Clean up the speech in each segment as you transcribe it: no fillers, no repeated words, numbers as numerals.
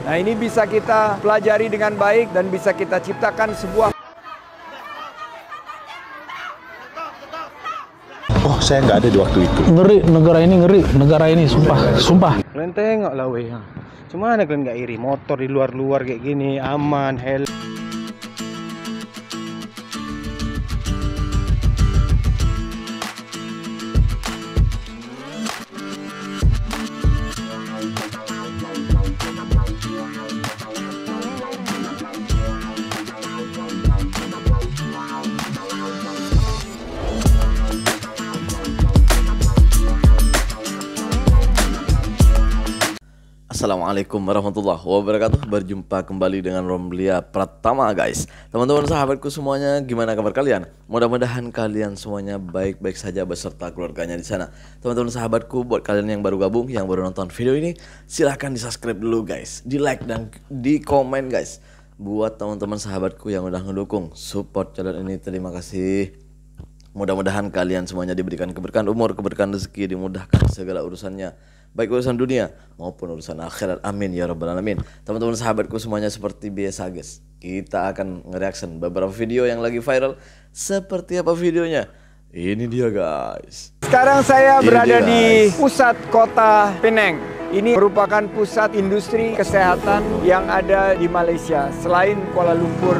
Nah, ini bisa kita pelajari dengan baik dan bisa kita ciptakan sebuah. Oh, saya nggak ada di waktu itu. Ngeri, negara ini, sumpah. Kalian tengok lah weh. Cuma kalian nggak iri motor di luar kayak gini, aman, helm. Assalamualaikum warahmatullahi wabarakatuh. Berjumpa kembali dengan Romlia Pratama, guys. Teman-teman sahabatku semuanya, gimana kabar kalian? Mudah-mudahan kalian semuanya baik-baik saja beserta keluarganya di sana. Teman-teman sahabatku, buat kalian yang baru gabung, yang baru nonton video ini, silahkan di subscribe dulu, guys, di like dan di komen, guys. Buat teman-teman sahabatku yang udah ngedukung support channel ini, terima kasih. Mudah-mudahan kalian semuanya diberikan keberkahan umur, keberkahan rezeki, dimudahkan segala urusannya, baik urusan dunia maupun urusan akhirat. Amin ya rabbal alamin. Teman-teman sahabatku semuanya, seperti biasa guys, kita akan nge-reaction beberapa video yang lagi viral. Seperti apa videonya? Ini dia guys. Sekarang saya berada di pusat kota Penang. Ini merupakan pusat industri kesehatan yang ada di Malaysia selain Kuala Lumpur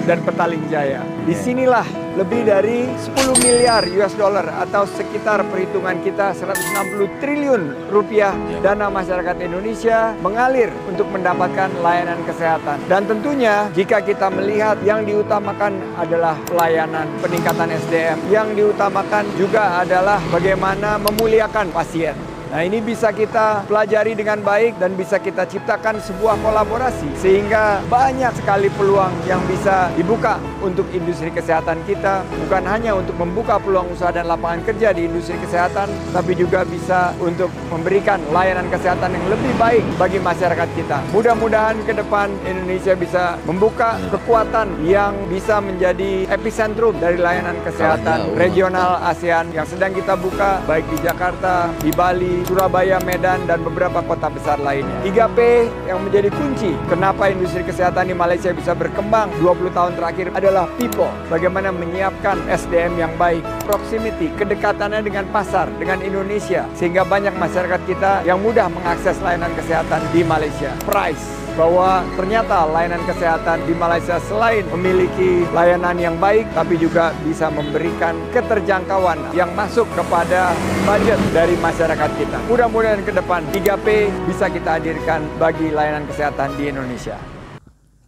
dan Petaling Jaya. Disinilah lebih dari 10 miliar US dollar atau sekitar perhitungan kita 160 triliun rupiah dana masyarakat Indonesia mengalir untuk mendapatkan layanan kesehatan. Dan tentunya jika kita melihat yang diutamakan adalah pelayanan, peningkatan SDM, yang diutamakan juga adalah bagaimana memuliakan pasien. Nah, ini bisa kita pelajari dengan baik dan bisa kita ciptakan sebuah kolaborasi sehingga banyak sekali peluang yang bisa dibuka untuk industri kesehatan kita, bukan hanya untuk membuka peluang usaha dan lapangan kerja di industri kesehatan, tapi juga bisa untuk memberikan layanan kesehatan yang lebih baik bagi masyarakat kita. Mudah-mudahan ke depan Indonesia bisa membuka kekuatan yang bisa menjadi epicentrum dari layanan kesehatan regional ASEAN yang sedang kita buka baik di Jakarta, di Bali, Surabaya, Medan, dan beberapa kota besar lainnya. 3P yang menjadi kunci kenapa industri kesehatan di Malaysia bisa berkembang 20 tahun terakhir adalah people. Bagaimana menyiapkan SDM yang baik, proximity, kedekatannya dengan pasar, dengan Indonesia, sehingga banyak masyarakat kita yang mudah mengakses layanan kesehatan di Malaysia. Price, bahwa ternyata layanan kesehatan di Malaysia selain memiliki layanan yang baik, tapi juga bisa memberikan keterjangkauan yang masuk kepada budget dari masyarakat kita. Mudah-mudahan ke depan 3P bisa kita hadirkan bagi layanan kesehatan di Indonesia.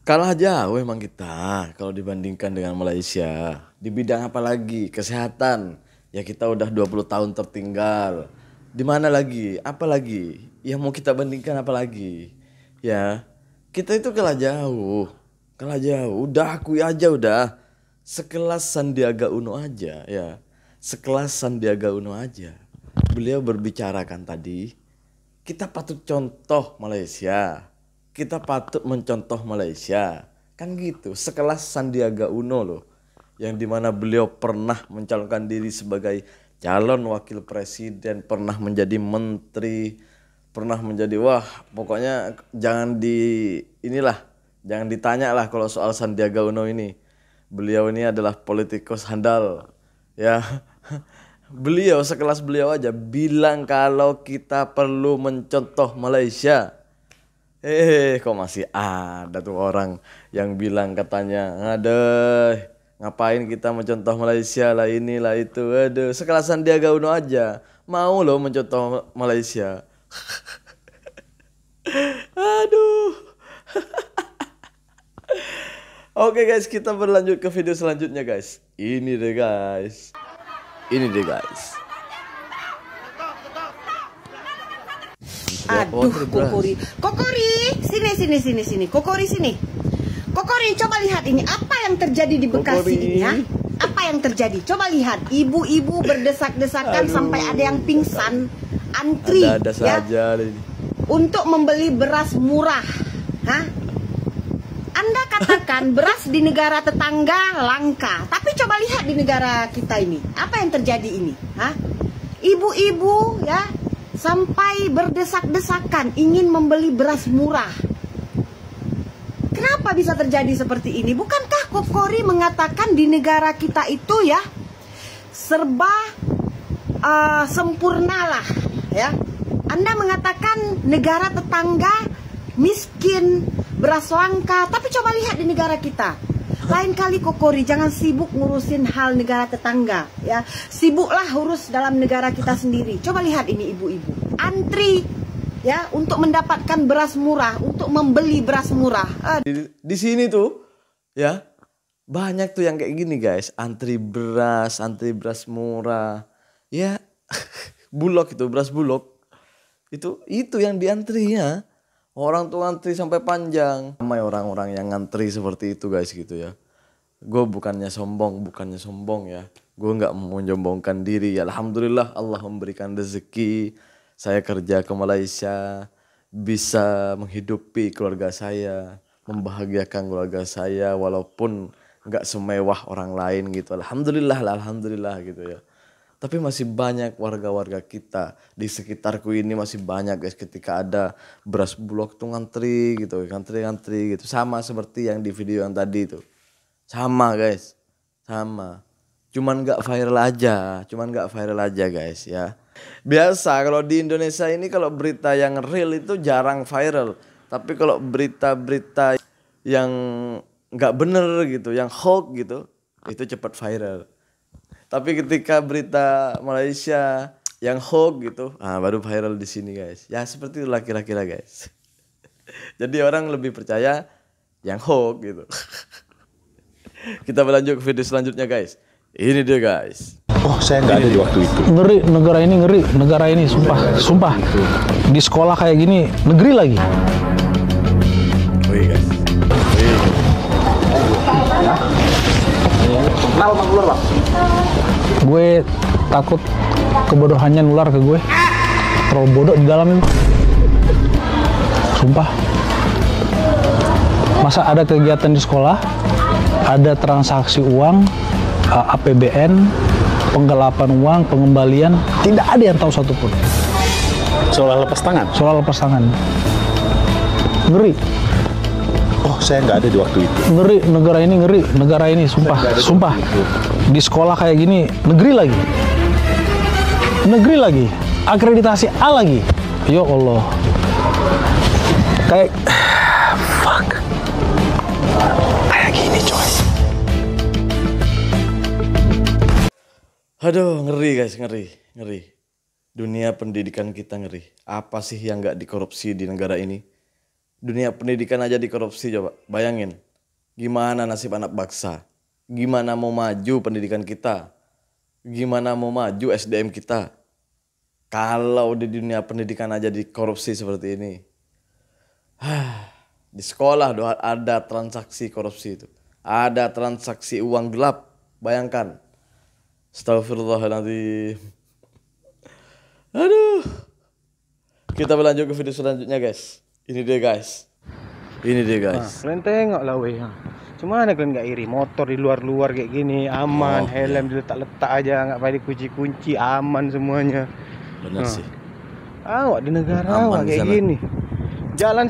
Kalah jauh emang kita kalau dibandingkan dengan Malaysia. Di bidang apa lagi? Kesehatan. Ya kita udah 20 tahun tertinggal. Di mana lagi? Apa lagi? Yang mau kita bandingkan apa lagi? Ya, kita itu kalah jauh. Udah akui aja udah. Sekelas Sandiaga Uno aja ya. Sekelas Sandiaga Uno aja. Beliau berbicarakan tadi, kita patut contoh Malaysia. Kita patut mencontoh Malaysia. Kan gitu, sekelas Sandiaga Uno loh. Yang dimana beliau pernah mencalonkan diri sebagai calon wakil presiden, pernah menjadi menteri, pernah menjadi, wah pokoknya jangan ditanya lah kalau soal Sandiaga Uno ini. Beliau ini adalah politikus handal ya. Beliau, sekelas beliau aja bilang kalau kita perlu mencontoh Malaysia. Kok masih ada tuh orang yang bilang katanya, aduh ngapain kita mencontoh Malaysia lah, inilah itu. Aduh, sekelas Sandiaga Uno aja mau loh mencontoh Malaysia. Aduh. Oke guys, kita berlanjut ke video selanjutnya guys. Ini deh guys. Aduh, Kokori, sini. Kokori, coba lihat ini. Apa yang terjadi di Bekasi ini ya? Apa yang terjadi? Coba lihat, ibu-ibu berdesak-desakan sampai ada yang pingsan, antri ada saja ini. Untuk membeli beras murah. Hah? Anda katakan beras di negara tetangga langka, tapi coba lihat di negara kita ini, apa yang terjadi ini? Hah? Ibu-ibu ya sampai berdesak-desakan ingin membeli beras murah. Kenapa bisa terjadi seperti ini? Bukankah Kokori mengatakan di negara kita itu ya serba sempurnalah ya. Anda mengatakan negara tetangga miskin, beras langka, tapi coba lihat di negara kita. Lain kali Kokori jangan sibuk ngurusin hal negara tetangga ya. Sibuklah urus dalam negara kita sendiri. Coba lihat ini ibu-ibu. Antri ya untuk mendapatkan beras murah, untuk membeli beras murah. Di sini tuh ya banyak tuh yang kayak gini guys, antri beras murah. Ya bulog itu, beras bulog. Itu yang diantri ya. Orang tuh antri sampai panjang. Ramai orang-orang yang ngantri seperti itu guys gitu ya. Gue bukannya sombong ya. Gue nggak mau menyombongkan diri. Alhamdulillah Allah memberikan rezeki. Saya kerja ke Malaysia, bisa menghidupi keluarga saya, membahagiakan keluarga saya walaupun nggak semewah orang lain gitu. Alhamdulillah gitu ya. Tapi masih banyak warga-warga kita di sekitarku ini masih banyak guys, ketika ada beras bulog tuh ngantri gitu, ngantri gitu. Sama seperti yang di video yang tadi itu. Sama guys, sama. Cuman nggak viral aja guys ya. Biasa kalau di Indonesia ini kalau berita yang real itu jarang viral. Tapi kalau berita-berita yang nggak bener gitu, yang hoax gitu, itu cepat viral. Tapi ketika berita Malaysia yang hoax gitu, baru viral di sini guys. Ya seperti itulah kira-kira guys. Jadi orang lebih percaya yang hoax gitu. Kita berlanjut ke video selanjutnya guys. Ini dia guys. Oh, saya nggak ada di waktu itu. Ngeri, negara ini sumpah. Di sekolah kayak gini, negeri lagi. Wih guys. Kenapa bang keluar bang? Gue takut kebodohannya nular ke gue. Terlalu bodoh di dalam itu. Sumpah. Masa ada kegiatan di sekolah, ada transaksi uang, APBN, penggelapan uang, pengembalian, tidak ada yang tahu satupun. Seolah lepas tangan. Ngeri. Oh, saya nggak ada di waktu itu. Ngeri, negara ini sumpah. Di sekolah kayak gini, negeri lagi, akreditasi A lagi. Ya Allah, kayak fuck, kayak gini coy. Aduh, ngeri guys, ngeri. Dunia pendidikan kita ngeri. Apa sih yang nggak dikorupsi di negara ini? Dunia pendidikan aja dikorupsi, coba bayangin. Gimana nasib anak bangsa? Gimana mau maju pendidikan kita? Gimana mau maju SDM kita? Kalau di dunia pendidikan aja dikorupsi seperti ini. Di sekolah ada transaksi korupsi itu. Ada transaksi uang gelap. Bayangkan. Astagfirullahaladzim. Aduh. Kita berlanjut ke video selanjutnya guys. Ini dia guys. Kalian tengok lah weh. Cuma mana kalian nggak iri? Motor di luar kayak gini aman, helm diletak-letak aja, nggak pakai kunci-kunci, aman semuanya. Benar sih. Awak di negara awak kayak gini. Jalan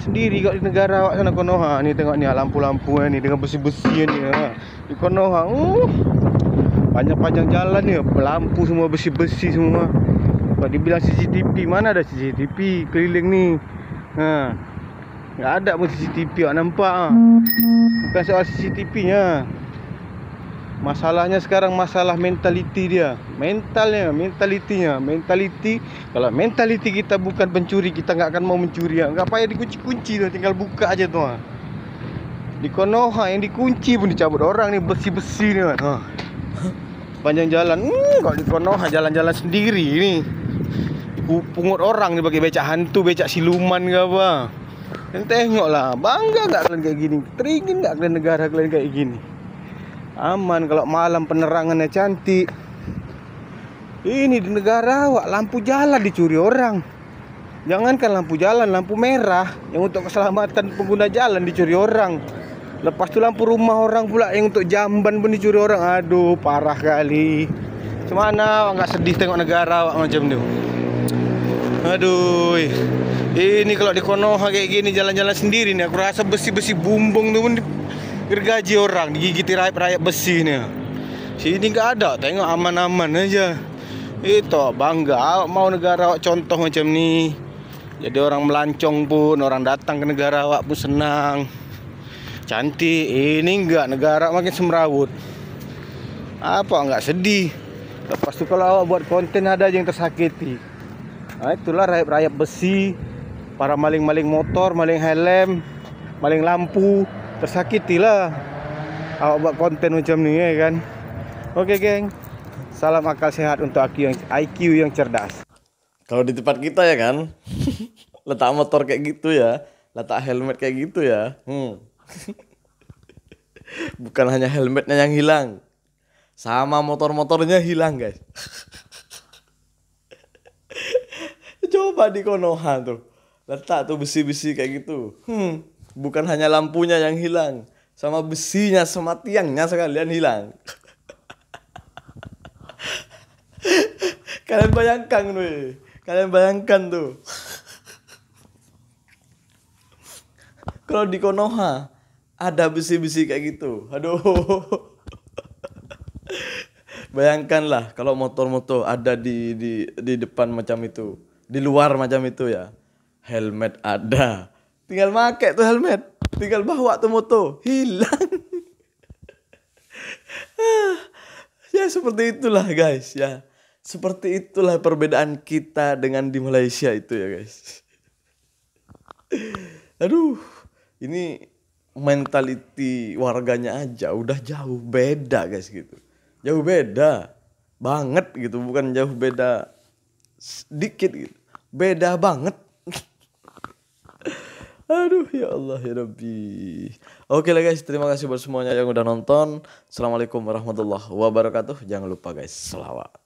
sendiri kok di negara awak sana Konoha. Nih tengok nih lampu-lampunya nih dengan besi-besi nih. Di Konoha. Panjang-panjang jalan nih, lampu semua besi-besi semua. Kalau dibilang CCTV, mana ada CCTV keliling nih. Nggak ada pun CCTV, awak nampak. Bukan soal CCTV-nya. Masalahnya sekarang masalah mentality dia. Mentality. Kalau mentality kita bukan pencuri, kita nggak akan mau mencuri. Nggak payah dikunci-kunci tuh, tinggal buka aja tuh. Di Konoha yang dikunci pun dicabut orang nih, besi-besi nih. Panjang jalan. Kalau di Konoha jalan-jalan sendiri nih. Pungut orang nih pakai becak hantu, becak siluman ke apa. Dan tengoklah, bangga nggak kalian kayak gini? Teringin nggak kalian negara kalian kayak gini? Aman kalau malam penerangannya cantik. Ini di negara awak lampu jalan dicuri orang. Jangankan lampu jalan, lampu merah yang untuk keselamatan pengguna jalan dicuri orang. Lepas itu lampu rumah orang pula yang untuk jamban pun dicuri orang. Aduh, parah kali. Cemana nggak sedih tengok negara awak macam tu. Aduh. Ini kalau di Konoha kayak gini jalan-jalan sendiri nih, aku rasa besi-besi bumbung tuh pun gergaji orang, digigiti rayap-rayap besi nih. Sini nggak ada, tengok aman-aman aja. Itu bangga, mau negara awak contoh macam nih. Jadi orang melancong pun, orang datang ke negara awak pun senang. Cantik, ini enggak, negara makin semrawut. Apa enggak sedih? Lepas itu kalau awak buat konten ada aja yang tersakiti. Nah itulah rayap-rayap besi. Para maling-maling motor, maling helm, maling lampu, tersakitilah awak buat konten macam ni ya kan. Oke geng, salam akal sehat untuk IQ yang cerdas. Kalau di tempat kita ya kan, letak motor kayak gitu ya, letak helmet kayak gitu ya. Bukan hanya helmetnya yang hilang, sama motor-motornya hilang guys. Coba di Konoha tuh, letak tuh besi-besi kayak gitu. Bukan hanya lampunya yang hilang, sama besinya, sama tiangnya sekalian hilang. Kalian bayangkan tuh. Kalau di Konoha ada besi-besi kayak gitu. Aduh. Bayangkanlah kalau motor-motor ada di depan macam itu, di luar macam itu ya. Helmet ada. Tinggal pakai tuh helmet, tinggal bawa tuh motor, hilang. Ya seperti itulah guys ya. Seperti itulah perbedaan kita dengan di Malaysia itu ya guys. Aduh, ini mentality warganya aja udah jauh beda guys gitu. Jauh beda banget gitu, bukan jauh beda sedikit gitu. Beda banget. Aduh ya Allah ya Rabbi. Oke lah guys, terima kasih buat semuanya yang udah nonton. Assalamualaikum warahmatullahi wabarakatuh. Jangan lupa guys, selawat.